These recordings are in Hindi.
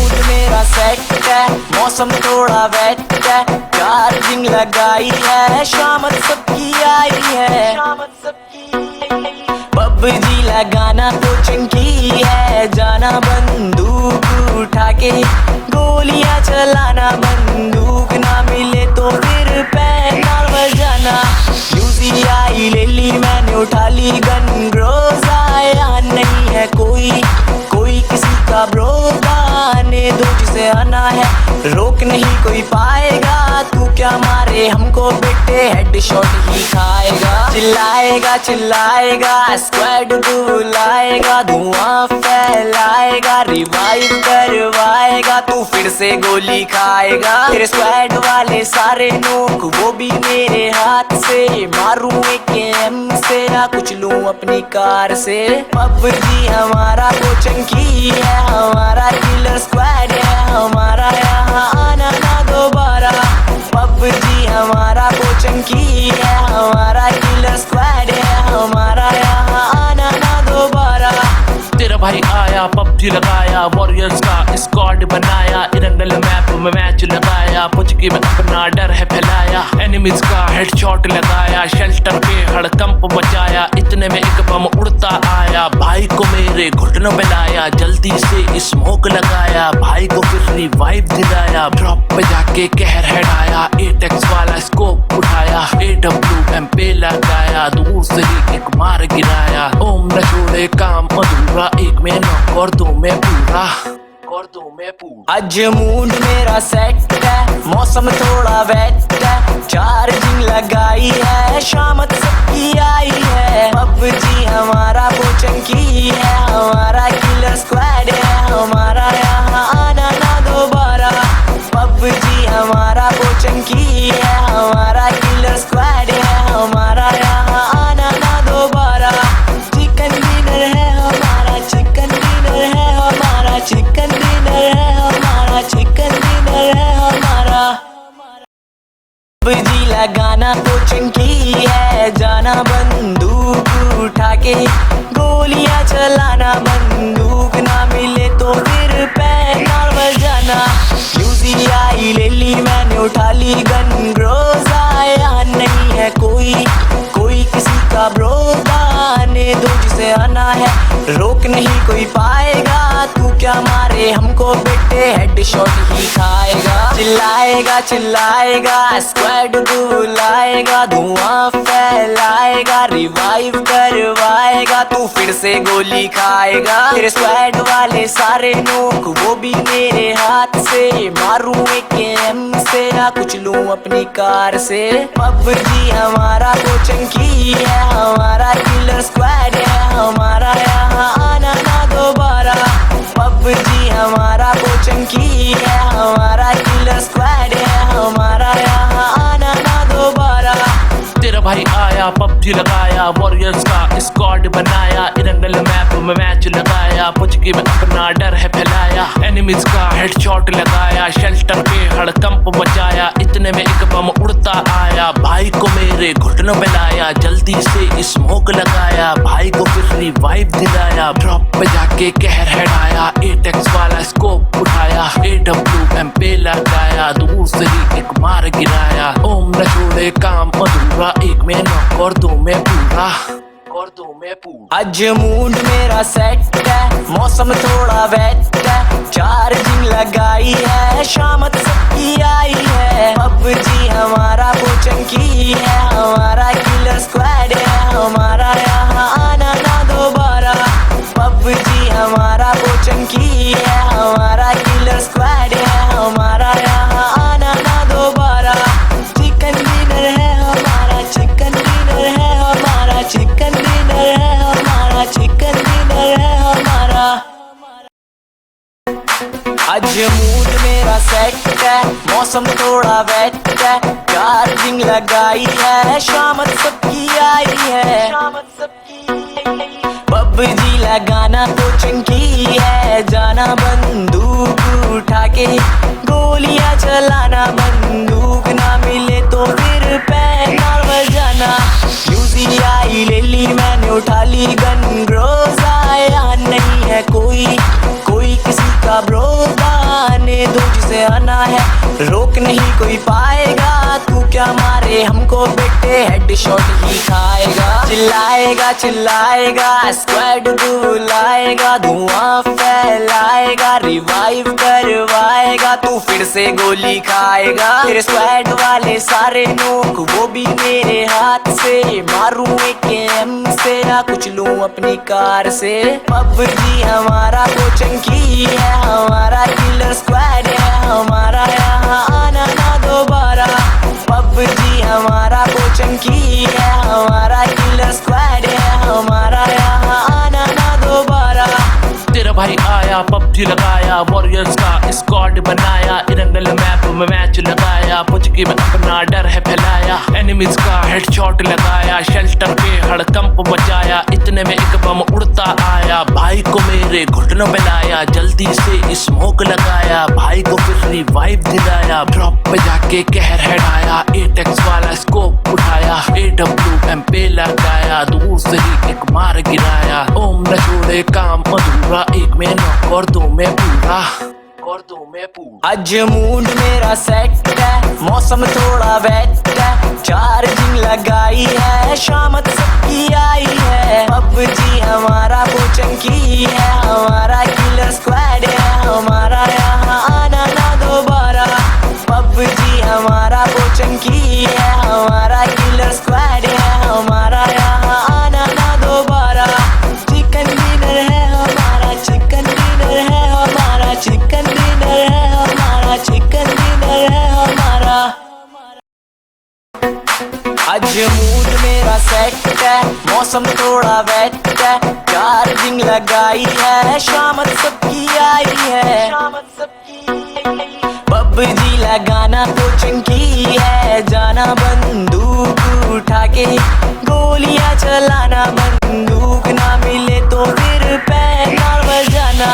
मूड मेरा सेट है, मौसम थोड़ा वेट है, चार्जिंग लगाई है, शामत सबकी आई है। पबजी लगाना तो चंकी है, जाना बंदूक उठा के गोलियां चलाना, बंदूक ना मिले तो फिर पैनल बजाना। यूज़ी ले ली मैंने, उठा ली गन, रोज आया नहीं है कोई किसी का ब्रो, आने दो जिसे आना है, रोक नहीं कोई पाएगा। तू क्या मारे हमको बेटे, हेडशॉट ही खाएगा। चिल्लाएगा स्क्वाड बुलाएगा, धुआं फैलाएगा, रिवाइव करवाएगा, तू फिर से गोली खाएगा। तेरे स्क्वाड वाले सारे नोक, वो भी मेरे हाथ से, मारूं एक एम से या कुछ लूं अपनी कार से। पबजी हमारा कोचिंग की है, हमारा किलर स्क्वाड है, हमारा यहाँ आना ना दोबारा। पबजी हमारा कोचिंग की है, हमारा किलर स्क्वाड है, हमारा यहाँ आना ना दोबारा। तेरा भाई आया, पबजी लगाया, वॉरियर्स का स्क्वाड बनाया, इरंगल मैप में मैच लगाया, पुचकी में अपना डर है फैलाया, एनिमीज का हेडशॉट लगाया, शेल्टर पे हड़कंप मचाया, इतने में एक बम उड़ता आया, भाई को मेरे घुटनों पे लाया, जल्दी से स्मोक लगाया, भाई को फिर रिवाइव दिलाया, ड्रॉप पे जाके कहर हेड आया, 8x वाला स्कोप उठाया, AWM पे लगाया, दूर से ही एक मार गिराया, ओम न छोड़े काम अधूरा, एक में नॉक और दो में पूरा। आज मूड मेरा सेट है, मौसम थोड़ा वेट है, चार्जिंग लगाई है, शामत सबकी आई है। पबजी हमारा कोचिंग की है, हमारा किलर स्क्वाड है, हमारा यहाँ आना ना दोबारा। पबजी हमारा कोचिंग की है, हमारा किलर स्क्वाड है, हमारा यहाँ आना ना दोबारा। चिकन डिनर है हमारा, चिकन डिनर है हमारा, चिकन डिनर है हमारा, चिकन डिनर है हमारा। पबजी लगाना तो चंकी है, जाना बंदूक उठा के गोलियां चलाना, बंदूक ना मिले तो फिर पैनल बजाना। यूज़ी ले ली मैंने, उठा ली गन, रोज आया नहीं है कोई किसी का ब्रो, आने दो जिसे आना है, रोक नहीं कोई पाएगा। तू क्या मारे हमको बेटे, हेडशॉट ही खाएगा। चिल्लाएगा स्क्वाड बुलाएगा, धुआं फैलाएगा, रिवाइव करवाएगा, तू फिर से गोली खाएगा। तेरे स्क्वाड वाले सारे नोक, वो भी मेरे हाथ से, मारूं एक एम से या कुछ लूं अपनी कार से। पबजी हमारा कोचिंग की है, हमारा किलर स्क्वाड है, हमारा यहाँ आना ना दोबारा। पबजी हमारा कोचिंग की है, हमारा किलर स्क्वाड है, हमारा यहाँ आना ना दोबारा। तेरा भाई आया, पबजी लगाया, वॉरियर्स का स्क्वाड बनाया, इरंगल मैप में मैच लगाया, पुचकी में अपना डर है फैलाया, एनिमीज का हेडशॉट लगाया, शेल्टर पे हड़कंप मचाया, इतने में एक बम उड़ता आया, भाई को मेरे घुटनों पे लाया, जल्दी से स्मोक लगाया, भाई को फिर रिवाइव दिलाया, ड्रॉप पे जाके कहर हेड आया, 8x वाला स्कोप उठाया, AWM पे लगाया, दूर से ही एक मार गिराया, ओम न छोड़े काम अधूरा, एक में नॉक और दो में पूरा। आज मूड मेरा सेट है, मौसम थोड़ा वेट है, चार्जिंग लगाई है, शामत सबकी आई है। पबजी हमारा कोचिंग की है, हमारा किलर स्क्वाड है, हमारा यहाँ आना ना दोबारा। पबजी हमारा कोचिंग की है, हमारा किलर स्क्वाड है, हमारा यहाँ आना ना दोबारा। चिकन डिनर है हमारा, चिकन डिनर है हमारा, चिकन डिनर है हमारा, चिकन डिनर है हमारा। आज मूड मेरा सेट है, मौसम थोड़ा वेट है, चार्जिंग लगाई है, शामत सबकी आई है। पबजी लगाना तो चंकी है, जाना बंदूक उठा के गोलियां चलाना, बंदूक ना मिले तो फिर पैनल बजाना। यूज़ी ले ली मैंने, उठा ली गन, रोज आया नहीं है कोई किसी का ब्रो, आने दो जिसे आना है, रोक नहीं कोई पाएगा। तू क्या मारे हमको बेटे, हेडशॉट ही खाएगा। चिल्लाएगा चिल्लाएगा, स्क्वाड बुलाएगा, धुआं फैलाएगा, रिवाइव करवाएगा। तू फिर से गोली खाएगा। तेरे स्क्वाड वाले सारे नोक वो भी मेरे हाथ से, मारूं एक एम से या कुछ लूं अपनी कार से। पबजी हमारा कोचिंग की है, हमारा किलर स्क्वाड है, हमारा यहाँ आना ना दोबारा। पबजी हमारा कोचिंग की है, हमारा किलर स्क्वाड है, हमारा यहाँ आना ना दोबारा। तेरा भाई आया पबजी लगाया, वॉरियर्स का स्क्वाड बनाया, इरंगल मैप में मैच लगाया, पुचकी में अपना डर है फैलाया, एनिमीज का हेडशॉट लगाया, शेल्टर पे हड़कंप मचाया, इतने में एक बम उड़ता आया, भाई को मेरे घुटनों पे लाया, जल्दी से स्मोक लगाया, भाई को फिर रिवाइव दिलाया, ड्रॉप पे जाके कहर हेडाया, 8x वाला स्कोप उठाया, AWM पे लगाया, दूर से ही एक मार गिराया, ओम न छोड़े काम अधूरा, एक में नॉक और दो में पूरा। आज मूड मेरा सेट है, मौसम थोड़ा वेट है, चार्जिंग लगाई है, शामत सबकी आई है। पबजी हमारा कोचिंग की है, हमारा किलर स्क्वाड है, हमारा यहाँ आना ना दोबारा। पबजी हमारा कोचिंग की है, हमारा किलर स्क्वाड है, हमारा यहाँ आना ना दोबारा। चिकन डिनर है हमारा, चिकन डिनर है हमारा, चिकन डिनर है हमारा, चिकन डिनर है हमारा। आज मूड मेरा सेट है, मौसम थोड़ा वेट है, चार्जिंग लगाई है, शामत सबकी आई है। पबजी लगाना कोचिंग की है, जाना बंदूक उठा के, गोलियां चलाना, बंदूक ना मिले तो फिर पैना बजाना।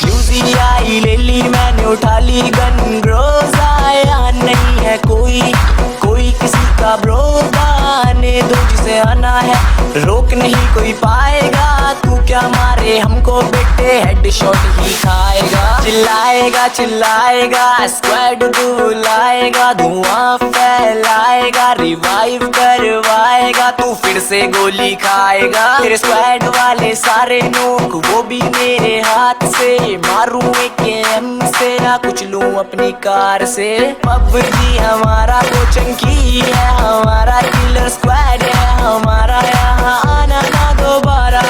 यूजी आई ले ली मैंने, उठा ली गन, रोज आया नहीं है कोई किसी का ब्रो। आने दो जिसे आना है, रोक नहीं कोई पाएगा। तू क्या मारे हमको बेटे, हेडशॉट ही खाएगा। चिल्लाएगा चिल्लाएगा, स्क्वाड बुलाएगा, धुआं फैलाएगा, रिवाइव करवाएगा। तू फिर से गोली खाएगा। तेरे स्क्वाड वाले सारे नोक वो भी मेरे हाथ से, मारूं एक एम से या कुछ लूं अपनी कार से। पबजी हमारा कोचिंग की है, हमारा किलर स्क्वाड है, हमारा यहाँ आना ना दोबारा।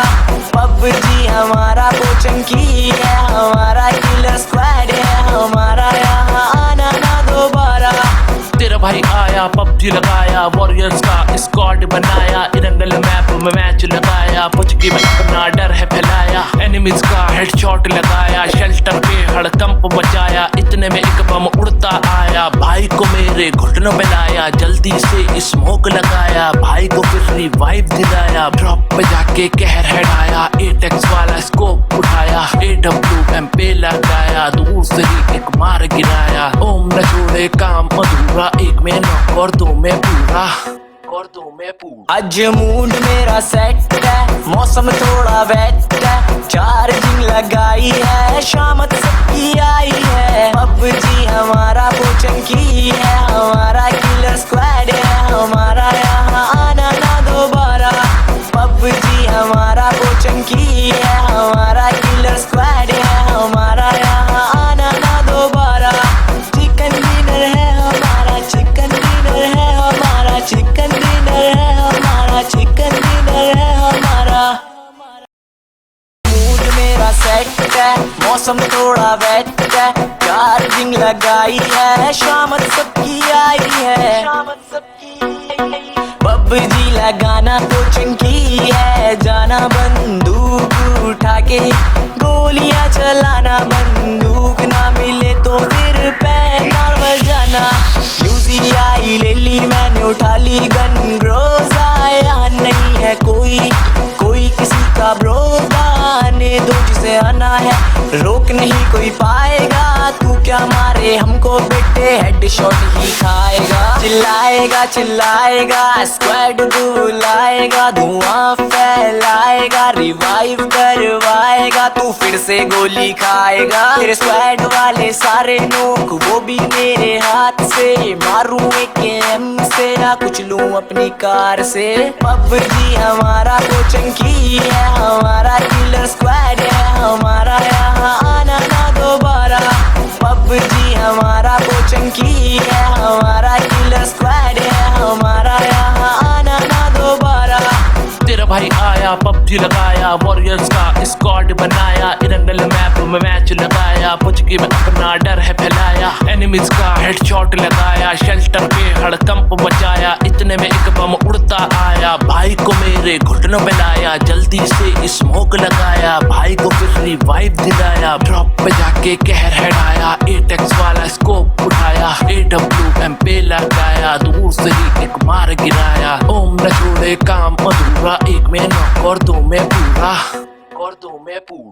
पबजी हमारा कोचिंग की है, हमारा किलर स्क्वाड है, हमारा यहाँ आना ना दोबारा। तेरा भाई आया पबजी लगाया, वॉरियर्स का स्क्वाड बनाया, इरंगल मैप में मैच लगाया, पुचकी में अपना डर है फैलाया, एनिमीज का हेडशॉट लगाया, शेल्टर पे हड़कंप मचाया, इतने में एक बम उड़ता आया, भाई को मेरे घुटनों पे लाया, जल्दी से स्मोक लगाया, भाई को फिर रिवाइव दिलाया, ड्रॉप पे जाके कहर हेडाया, 8x वाला स्कोप उठाया, AWM पे लगाया, दूर से ही एक मार गिराया, ओम न छोड़े काम अधूरा, एक में नॉक और दो में पूरा। आज मूड मेरा सेट है, मौसम थोड़ा वेट है, चार्जिंग लगाई है, शामत सबकी आई है। पबजी हमारा कोचिंग की है, हमारा किलर स्क्वाड है, हमारा यहाँ आना ना दोबारा। पबजी हमारा कोचिंग की है, हमारा किलर स्क्वाड है, हमारा यहाँ आना ना दोबारा। चिकन डिनर है हमारा, चिकन डिनर है हमारा, चिकन डिनर है हमारा, चिकन डिनर है हमारा। मूड मेरा सेट है, मौसम थोड़ा वेट है, चार्जिंग लगाई है, शामत सबकी आई है। पबजी लगाना कोचिंग की है, जाना बंदूक उठा के, गोलियां चलाना, बंदूक ना मिले तो फिर पैना बजाना। यूजी आई ले ली मैंने, उठा ली गन, रोज आया नहीं है कोई किसी का ब्रो। आने दो जिसे आना है, रोक नहीं कोई पाएगा। तू क्या मारे मारे हमको बेटे हेडशॉट ही खाएगा। चिल्लाएगा चिल्लाएगा स्क्वाड बुलाएगा, धुआं फैलाएगा रिवाइव करवाएगा, तू फिर से गोली खाएगा। तेरे स्क्वाड वाले सारे नोक वो भी मेरे हाथ से, मारूं एक एम से ना कुछ लूं अपनी कार से। पबजी हमारा कोचिंग की है, हमारा किलर स्क्वाड है, हमारा यहाँ आना ना दोबारा। पबजी हमारा कोचिंग की है, हमारा किलर स्क्वाड है, हमारा यहाँ आना ना दोबारा। तेरा भाई आया पबजी लगाया, वॉरियर्स का स्क्वाड बनाया, इरंगल मैप में मैच लगाया, पुचकी में अपना डर है फैलाया, एनिमीज का हेडशॉट लगाया, शेल्टर पे हड़कंप मचाया, इतने में एक बम उड़ता आया, भाई को मेरे घुटनों पे लाया, जल्दी से स्मोक लगाया, भाई को फिर रिवाइव दिलाया, ड्रॉप पे जाके कहर हेडाया, 8x वाला स्कोप उठाया, AWM पे लगाया, दूर से ही एक मार गिराया, ओम न छोड़े काम अधूरा, एक में नॉक और दो में पूरा।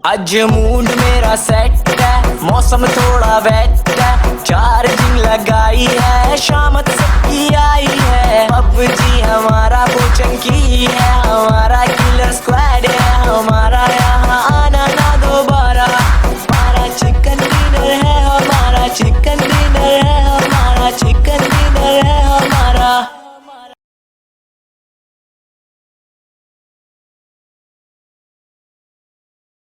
आज मूड मेरा सेट है, मौसम थोड़ा वेट है, चार्जिंग लगाई है, शामत सबकी आई है। पबजी हमारा कोचिंग की है, हमारा किलर स्क्वाड है, हमारा